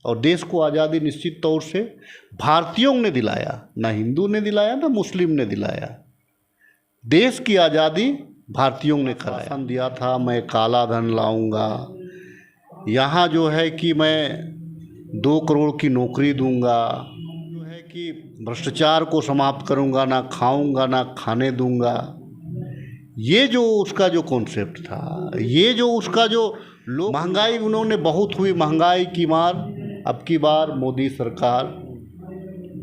और देश को आज़ादी निश्चित तौर से भारतीयों ने दिलाया, ना हिंदू ने दिलाया ना मुस्लिम ने दिलाया। देश की आज़ादी भारतीयों ने कराया। शासन दिया था मैं काला धन लाऊंगा, यहाँ जो है कि मैं 2 करोड़ की नौकरी दूंगा, जो है कि भ्रष्टाचार को समाप्त करूंगा, ना खाऊंगा ना खाने दूंगा। ये जो उसका जो कॉन्सेप्ट था, ये जो उसका जो लोग महंगाई उन्होंने बहुत हुई, महंगाई की मार। अब की बार मोदी सरकार,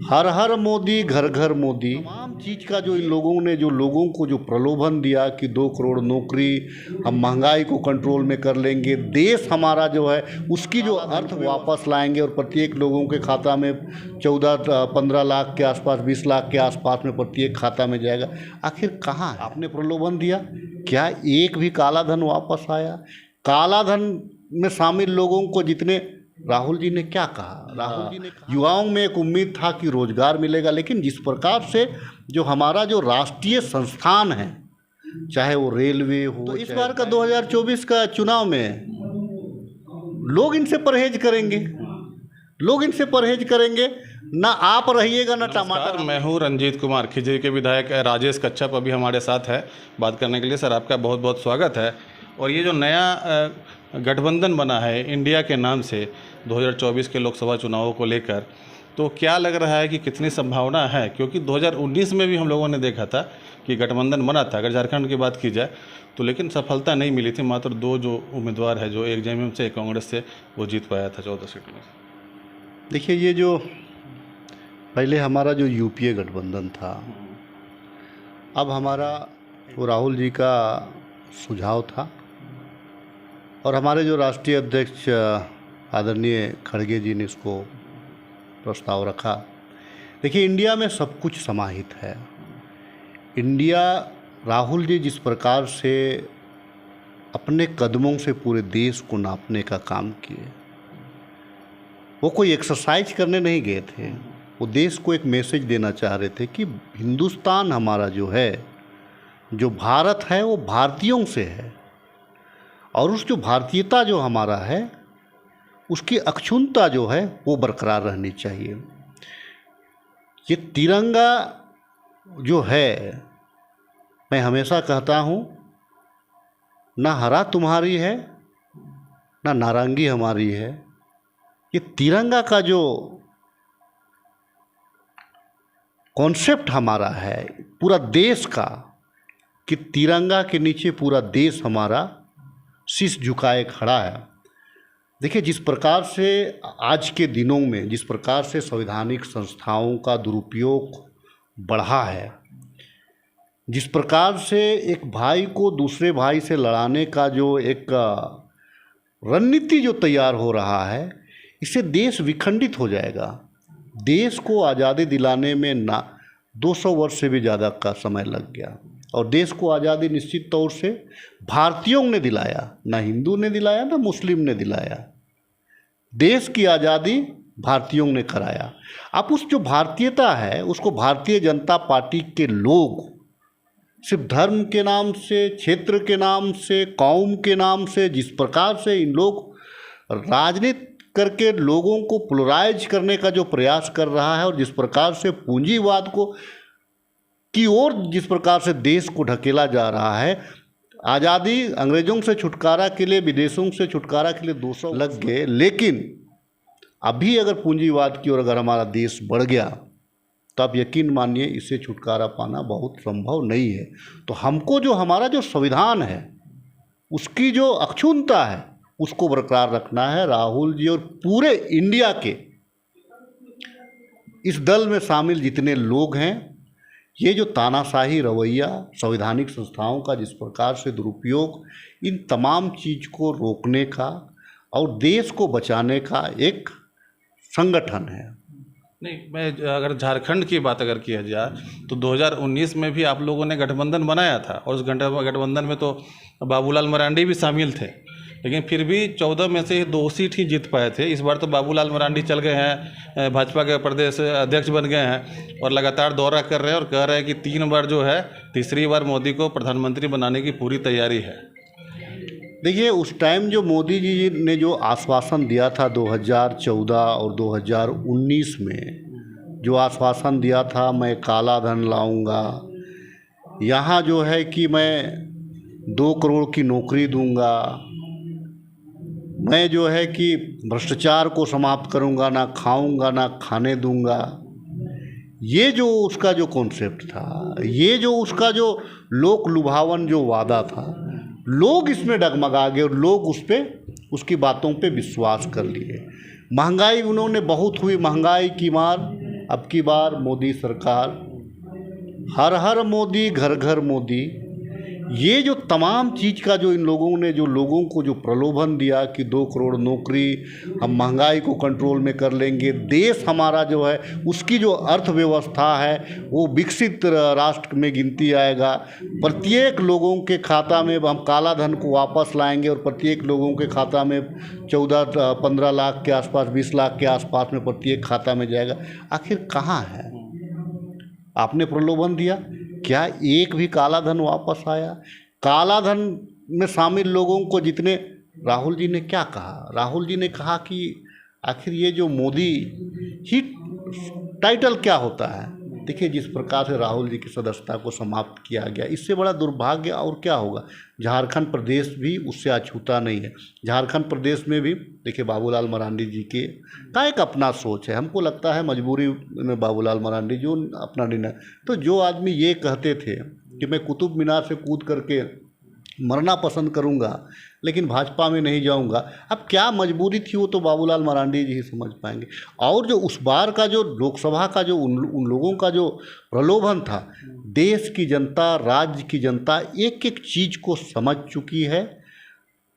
हर हर मोदी घर घर मोदी, तमाम चीज़ का जो इन लोगों ने जो लोगों को जो प्रलोभन दिया कि 2 करोड़ नौकरी, हम महंगाई को कंट्रोल में कर लेंगे, देश हमारा जो है उसकी जो अर्थ वापस लाएंगे और प्रत्येक लोगों के खाता में 14-15 लाख के आसपास, 20 लाख के आसपास में प्रत्येक खाता में जाएगा। आखिर कहाँ है? आपने प्रलोभन दिया, क्या एक भी काला धन वापस आया? काला धन में शामिल लोगों को जितने, राहुल जी ने क्या कहा? राहुल जी ने कहा युवाओं में एक उम्मीद था कि रोजगार मिलेगा, लेकिन जिस प्रकार से जो हमारा जो राष्ट्रीय संस्थान है, चाहे वो रेलवे हो, तो इस बार का 2024 का चुनाव में लोग इनसे परहेज करेंगे, लोग इनसे परहेज करेंगे। ना आप रहिएगा ना टमाटर। मैं हूँ रंजीत कुमार, खिजरी के विधायक राजेश कच्छप अभी हमारे साथ है बात करने के लिए। सर, आपका बहुत बहुत स्वागत है। और ये जो नया गठबंधन बना है इंडिया के नाम से 2024 के लोकसभा चुनावों को लेकर, तो क्या लग रहा है कि कितनी संभावना है? क्योंकि 2019 में भी हम लोगों ने देखा था कि गठबंधन बना था, अगर झारखंड की बात की जाए तो, लेकिन सफलता नहीं मिली थी। मात्र 2 जो उम्मीदवार है, जो एक जेएमएम से एक कांग्रेस से, वो जीत पाया था 14 सीट में। देखिए, ये जो पहले हमारा जो यूपीए गठबंधन था, अब हमारा वो राहुल जी का सुझाव था और हमारे जो राष्ट्रीय अध्यक्ष आदरणीय खड़गे जी ने इसको प्रस्ताव रखा। देखिए, इंडिया में सब कुछ समाहित है। इंडिया, राहुल जी जिस प्रकार से अपने कदमों से पूरे देश को नापने का काम किए, वो कोई एक्सरसाइज करने नहीं गए थे, वो देश को एक मैसेज देना चाह रहे थे कि हिंदुस्तान हमारा जो है, जो भारत है, वो भारतीयों से है और उस जो भारतीयता जो हमारा है, उसकी अक्षुण्णता जो है वो बरकरार रहनी चाहिए। ये तिरंगा जो है, मैं हमेशा कहता हूँ, ना हरा तुम्हारी है ना नारंगी हमारी है। ये तिरंगा का जो कॉन्सेप्ट हमारा है पूरा देश का, कि तिरंगा के नीचे पूरा देश हमारा शीश झुकाए खड़ा है। देखिए, जिस प्रकार से आज के दिनों में जिस प्रकार से संवैधानिक संस्थाओं का दुरुपयोग बढ़ा है, जिस प्रकार से एक भाई को दूसरे भाई से लड़ाने का जो एक रणनीति जो तैयार हो रहा है, इससे देश विखंडित हो जाएगा। देश को आज़ादी दिलाने में ना 200 वर्ष से भी ज़्यादा का समय लग गया और देश को आज़ादी निश्चित तौर से भारतीयों ने दिलाया, ना हिंदू ने दिलाया ना मुस्लिम ने दिलाया। देश की आज़ादी भारतीयों ने कराया। अब उस जो भारतीयता है, उसको भारतीय जनता पार्टी के लोग सिर्फ धर्म के नाम से, क्षेत्र के नाम से, कौम के नाम से, जिस प्रकार से इन लोग राजनीति करके लोगों को पोलराइज करने का जो प्रयास कर रहा है और जिस प्रकार से पूंजीवाद को की ओर जिस प्रकार से देश को ढकेला जा रहा है, आज़ादी अंग्रेज़ों से छुटकारा के लिए, विदेशों से छुटकारा के लिए 200 लग गए, लेकिन अभी अगर पूंजीवाद की ओर अगर हमारा देश बढ़ गया तो आप यकीन मानिए इससे छुटकारा पाना बहुत संभव नहीं है। तो हमको जो हमारा जो संविधान है, उसकी जो अक्षुण्णता है, उसको बरकरार रखना है। राहुल जी और पूरे इंडिया के इस दल में शामिल जितने लोग हैं, ये जो तानाशाही रवैया, संवैधानिक संस्थाओं का जिस प्रकार से दुरुपयोग, इन तमाम चीज़ को रोकने का और देश को बचाने का एक संगठन है। नहीं, मैं अगर झारखंड की बात अगर किया जाए तो 2019 में भी आप लोगों ने गठबंधन बनाया था और उस गठबंधन में तो बाबूलाल मरांडी भी शामिल थे, लेकिन फिर भी 14 में से 2 सीट ही जीत पाए थे। इस बार तो बाबूलाल मरांडी चल गए हैं, भाजपा के प्रदेश अध्यक्ष बन गए हैं और लगातार दौरा कर रहे हैं और कह रहे हैं कि 3 बार जो है, तीसरी बार मोदी को प्रधानमंत्री बनाने की पूरी तैयारी है। देखिए, उस टाइम जो मोदी जी ने जो आश्वासन दिया था 2014 और 2019 में, जो आश्वासन दिया था मैं काला धन लाऊंगा, यहाँ जो है कि मैं 2 करोड़ की नौकरी दूंगा, मैं जो है कि भ्रष्टाचार को समाप्त करूंगा, ना खाऊंगा ना खाने दूंगा, ये जो उसका जो कॉन्सेप्ट था, ये जो उसका जो लोक लुभावन जो वादा था, लोग इसमें डगमगा गए और लोग उस पर उसकी बातों पे विश्वास कर लिए। महंगाई उन्होंने बहुत हुई, महंगाई की मार। अब की बार मोदी सरकार, हर हर मोदी घर घर मोदी, ये जो तमाम चीज़ का जो इन लोगों ने जो लोगों को जो प्रलोभन दिया कि 2 करोड़ नौकरी, हम महंगाई को कंट्रोल में कर लेंगे, देश हमारा जो है उसकी जो अर्थव्यवस्था है वो विकसित राष्ट्र में गिनती आएगा, प्रत्येक लोगों के खाता में हम काला धन को वापस लाएंगे और प्रत्येक लोगों के खाता में 14-15 लाख के आसपास, 20 लाख के आसपास में प्रत्येक खाता में जाएगा। आखिर कहाँ है? आपने प्रलोभन दिया, क्या एक भी काला धन वापस आया? काला धन में शामिल लोगों को जितने, राहुल जी ने क्या कहा? राहुल जी ने कहा कि आखिर ये जो मोदी ही टाइटल क्या होता है? देखिए, जिस प्रकार से राहुल जी की सदस्यता को समाप्त किया गया, इससे बड़ा दुर्भाग्य और क्या होगा? झारखंड प्रदेश भी उससे अछूता नहीं है। झारखंड प्रदेश में भी देखिए, बाबूलाल मरांडी जी के का एक अपना सोच है। हमको लगता है मजबूरी में बाबूलाल मरांडी जो अपना निर्णय, तो जो आदमी ये कहते थे कि मैं कुतुब मीनार से कूद करके मरना पसंद करूंगा लेकिन भाजपा में नहीं जाऊंगा, अब क्या मजबूरी थी वो तो बाबूलाल मरांडी जी ही समझ पाएंगे। और जो उस बार का जो लोकसभा का जो उन लोगों का जो प्रलोभन था, देश की जनता, राज्य की जनता एक एक चीज़ को समझ चुकी है।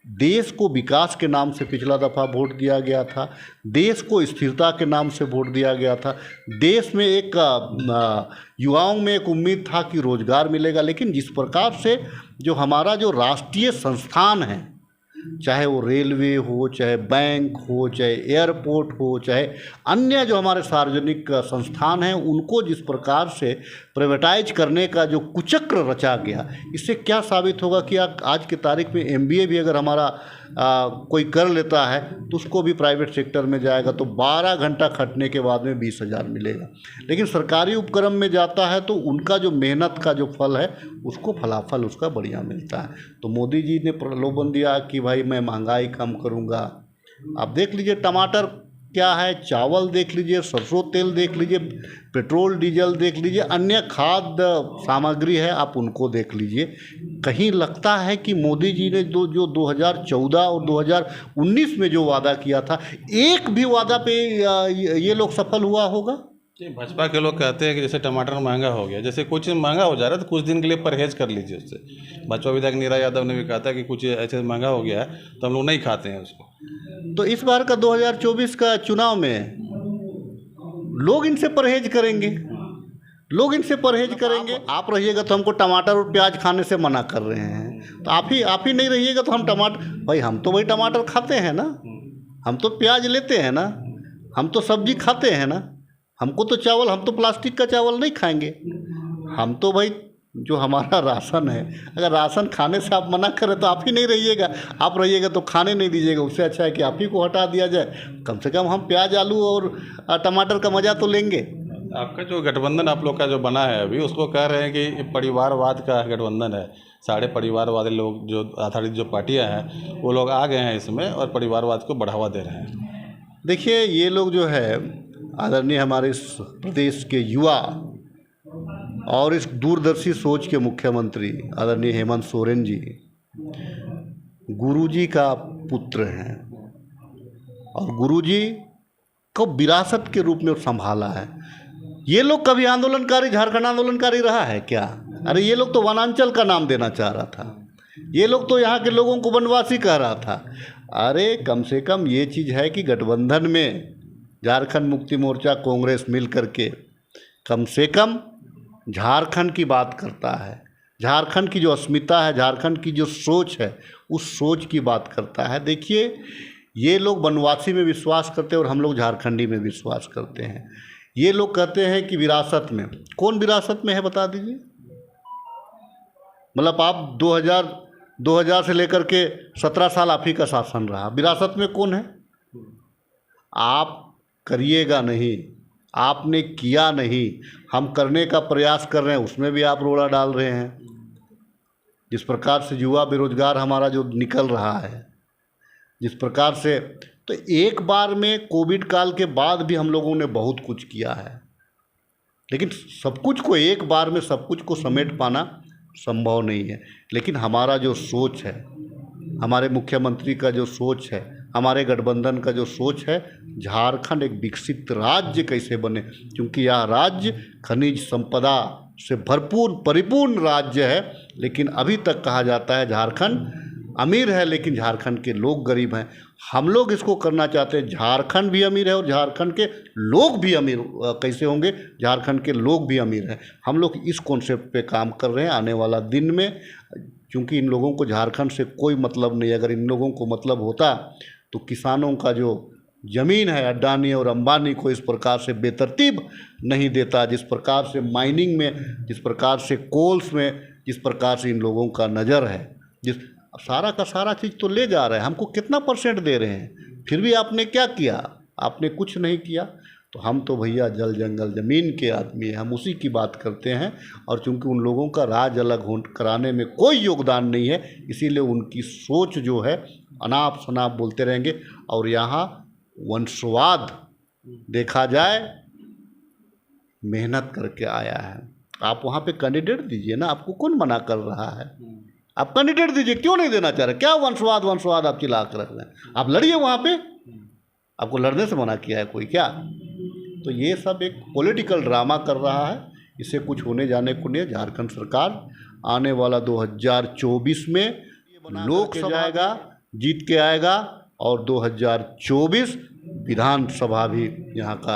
देश को विकास के नाम से पिछला दफ़ा वोट दिया गया था, देश को स्थिरता के नाम से वोट दिया गया था, देश में एक युवाओं में एक उम्मीद था कि रोज़गार मिलेगा। लेकिन जिस प्रकार से जो हमारा जो राष्ट्रीय संस्थान है, चाहे वो रेलवे हो, चाहे बैंक हो, चाहे एयरपोर्ट हो, चाहे अन्य जो हमारे सार्वजनिक संस्थान हैं, उनको जिस प्रकार से प्राइवेटाइज करने का जो कुचक्र रचा गया, इससे क्या साबित होगा कि आज की तारीख में MBA भी अगर हमारा कोई कर लेता है तो उसको भी प्राइवेट सेक्टर में जाएगा तो 12 घंटा खटने के बाद में 20,000 मिलेगा। लेकिन सरकारी उपक्रम में जाता है तो उनका जो मेहनत का जो फल है उसको फलाफल उसका बढ़िया मिलता है। तो मोदी जी ने प्रलोभन दिया कि भाई मैं महंगाई कम करूँगा। आप देख लीजिए टमाटर क्या है, चावल देख लीजिए, सरसों तेल देख लीजिए, पेट्रोल डीजल देख लीजिए, अन्य खाद्य सामग्री है आप उनको देख लीजिए। कहीं लगता है कि मोदी जी ने जो 2014 और 2019 में जो वादा किया था, एक भी वादा पे ये लोग सफल हुआ होगा? भाजपा के लोग कहते हैं कि जैसे टमाटर महंगा हो गया, जैसे कुछ महंगा हो जा रहा है तो कुछ दिन के लिए परहेज कर लीजिए उससे। भाजपा विधायक नीरा यादव ने भी कहा था कि कुछ ऐसे महंगा हो गया है तो हम लोग नहीं खाते हैं उसको। तो इस बार का 2024 का चुनाव में लोग इनसे परहेज करेंगे, लोग इनसे परहेज करेंगे। आप रहिएगा तो हमको टमाटर और प्याज खाने से मना कर रहे हैं, तो आप ही नहीं रहिएगा तो हम टमाटर, भाई हम तो वही टमाटर खाते हैं ना, हम तो प्याज लेते हैं ना, हम तो सब्जी खाते हैं ना, हमको तो चावल, हम तो प्लास्टिक का चावल नहीं खाएंगे। हम तो भाई जो हमारा राशन है, अगर राशन खाने से आप मना करें तो आप ही नहीं रहिएगा, आप रहिएगा तो खाने नहीं दीजिएगा। उससे अच्छा है कि आप ही को हटा दिया जाए, कम से कम हम प्याज आलू और टमाटर का मज़ा तो लेंगे। आपका जो गठबंधन आप लोग का जो बना है अभी, उसको कह रहे हैं कि परिवारवाद का गठबंधन है। सारे परिवारवादी लोग जो आधारित जो पार्टियां हैं वो लोग आ गए हैं इसमें और परिवारवाद को बढ़ावा दे रहे हैं। देखिए, ये लोग जो है आदरणीय हमारे इस प्रदेश के युवा और इस दूरदर्शी सोच के मुख्यमंत्री आदरणीय हेमंत सोरेन जी गुरुजी का पुत्र हैं और गुरुजी को विरासत के रूप में संभाला है। ये लोग कभी आंदोलनकारी, झारखंड आंदोलनकारी रहा है क्या? अरे ये लोग तो वनांचल का नाम देना चाह रहा था, ये लोग तो यहाँ के लोगों को वनवासी कह रहा था। अरे कम से कम ये चीज़ है कि गठबंधन में झारखंड मुक्ति मोर्चा कांग्रेस मिल करके कम से कम झारखंड की बात करता है, झारखंड की जो अस्मिता है, झारखंड की जो सोच है, उस सोच की बात करता है। देखिए, ये लोग वनवासी में विश्वास करते हैं और हम लोग झारखंडी में विश्वास करते हैं। ये लोग कहते हैं कि विरासत में, कौन विरासत में है बता दीजिए? मतलब आप 2000 से लेकर के 17 साल आप ही का शासन रहा, विरासत में कौन है? आप करिएगा नहीं, आपने किया नहीं, हम करने का प्रयास कर रहे हैं, उसमें भी आप रोड़ा डाल रहे हैं। जिस प्रकार से युवा बेरोजगार हमारा जो निकल रहा है, जिस प्रकार से, तो एक बार में कोविड काल के बाद भी हम लोगों ने बहुत कुछ किया है, लेकिन सब कुछ को एक बार में सब कुछ को समेट पाना संभव नहीं है। लेकिन हमारा जो सोच है, हमारे मुख्यमंत्री का जो सोच है, हमारे गठबंधन का जो सोच है, झारखंड एक विकसित राज्य कैसे बने, क्योंकि यह राज्य खनिज संपदा से भरपूर परिपूर्ण राज्य है। लेकिन अभी तक कहा जाता है झारखंड अमीर है, लेकिन झारखंड के लोग गरीब हैं। हम लोग इसको करना चाहते हैं, झारखंड भी अमीर है और झारखंड के लोग भी अमीर कैसे होंगे, झारखंड के लोग भी अमीर हैं। हम लोग इस कॉन्सेप्ट पे काम कर रहे हैं। आने वाला दिन में, क्योंकि इन लोगों को झारखंड से कोई मतलब नहीं, अगर इन लोगों को मतलब होता तो किसानों का जो ज़मीन है अडानी और अंबानी को इस प्रकार से बेतरतीब नहीं देता। जिस प्रकार से माइनिंग में, जिस प्रकार से कोल्स में, जिस प्रकार से इन लोगों का नज़र है, जिस सारा का सारा चीज़ तो ले जा रहे हैं, हमको कितना परसेंट दे रहे हैं, फिर भी आपने क्या किया? आपने कुछ नहीं किया। तो हम तो भैया जल जंगल ज़मीन के आदमी हैं, हम उसी की बात करते हैं। और चूंकि उन लोगों का राज अलग कराने में कोई योगदान नहीं है, इसीलिए उनकी सोच जो है अनाप शनाप बोलते रहेंगे। और यहाँ वंशवाद देखा जाए, मेहनत करके आया है। आप वहाँ पे कैंडिडेट दीजिए ना, आपको कौन मना कर रहा है? आप कैंडिडेट दीजिए, क्यों नहीं देना चाह रहे? क्या वंशवाद वंशवाद आप चिल्ला कर रख रहे हैं? आप लड़िए वहाँ पे, आपको लड़ने से मना किया है कोई क्या? तो ये सब एक पॉलिटिकल ड्रामा कर रहा है, इससे कुछ होने जाने को नहीं है। झारखंड सरकार आने वाला 2024 में लोकसभा जाएगा, जीत के आएगा, और 2024 विधानसभा भी यहाँ का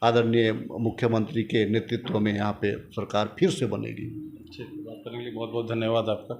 आदरणीय मुख्यमंत्री के नेतृत्व में यहाँ पे सरकार फिर से बनेगी। ठीक, बात करने के लिए बहुत बहुत धन्यवाद आपका।